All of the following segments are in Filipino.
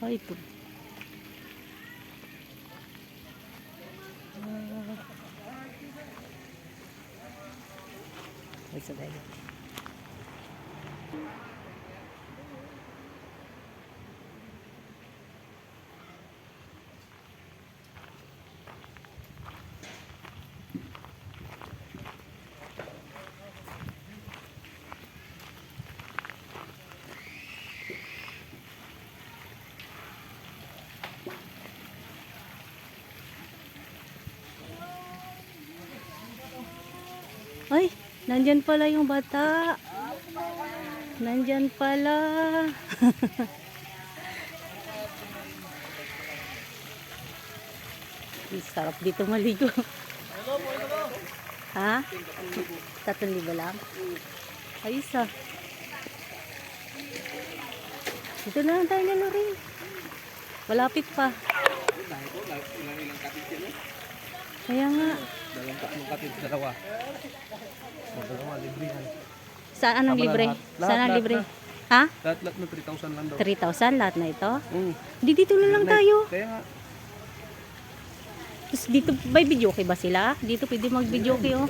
Ay, ito. Ay, sa dagat. Ay, nandyan pala yung bata. Nandyan pala. Sarap dito maligo. Ha? 3,000 lang? Ayos ah. Dito na lang tayo na rin. Malapit pa. Kaya nga. Dalawa. Dalawa, libre yan. Saan anong libre? Saan ang libre? Na. Ha? Lahat na 3,000 lang daw. 3,000 lahat na ito? Mm. Di dito na lang tayo. Kaya nga. Tapos dito, may video okay ba sila? Dito pwede mag-video okay oh.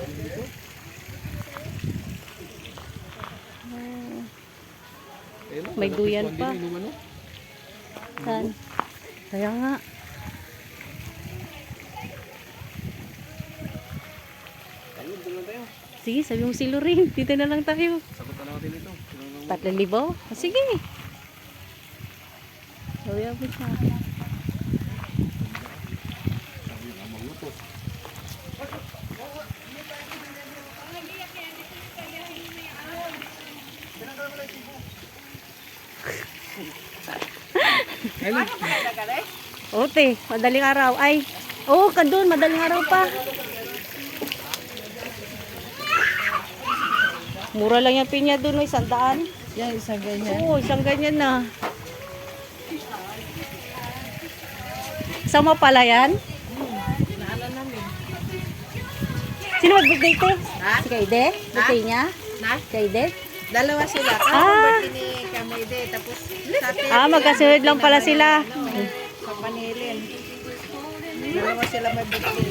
Ayun, May duyan pa. din, ano? Saan? Kaya nga. Ayun, doon lang tayo. Sige, sabi mo si Lorraine. Dito na lang tayo. Sagot na natin ito. 3,000? Sige. Sabi mo siya. Ote, madaling araw. Ay, oo, doon, madaling araw pa. Mura lang yung pinya doon, 100. Yan, isang ganyan. Oo, isang ganyan na. Sama pala yan? Naalan namin. Sino mag-birthday ito? Ha? Si Kaide? Birthday niya? Na? Kaide? Dalawa sila. Ah. Birthday ni Kamide. Tapos sa Magkasunod lang pala sila. sa Panilin. Dalawa sila may birthday.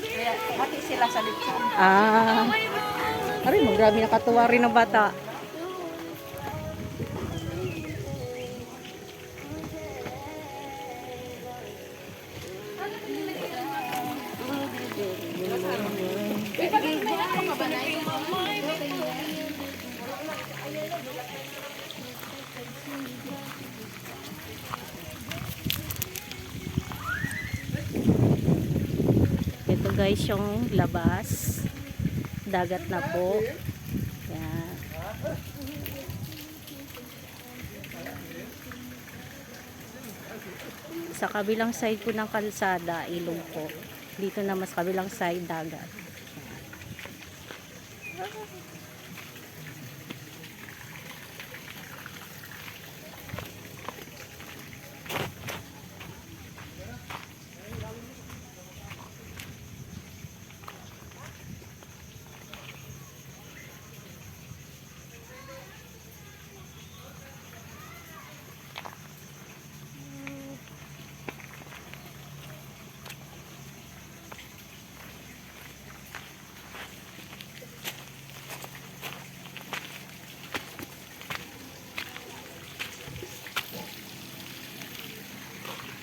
Kaya hati sila sa lipson. Ah. Aray, grabe nakatuwa rin ng bata. Ito guys yung labas. Dagat na po. Yan. Sa kabilang side po ng kalsada, ilog po. Dito na mas kabilang side, dagat.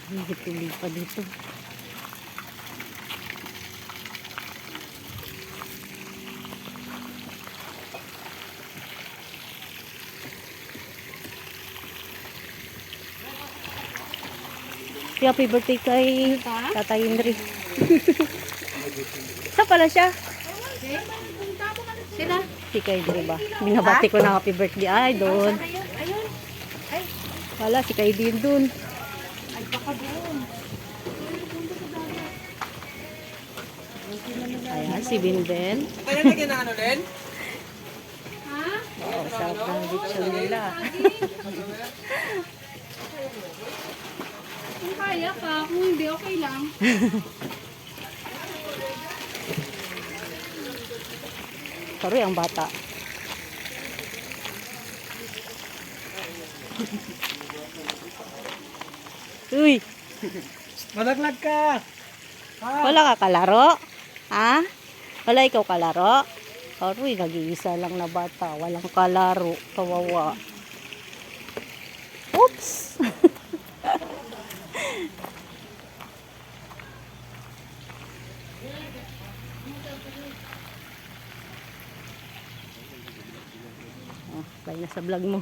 Hindi tuloy pa dito. Happy birthday kay Tata Henry. Saan pala siya? Sila? Si kay Henry ba? Binabati ko na happy birthday. Ay, doon. Ayun. Ay, Wala, si kay din doon. ay baka doon. Ayan, si Binben. Kaya na ginaano din? Wow, sarap ng lechon nila. Kung kaya pa, kung hindi, okay lang. Karoy ang bata. Uy, Malaglag ka! wala ka kalaro? Ha? Wala ikaw kalaro? Aroy, nag-iisa lang na bata. Walang kalaro. Kawawa. Oops! Oh, bye na sa vlog mo.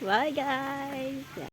Bye guys!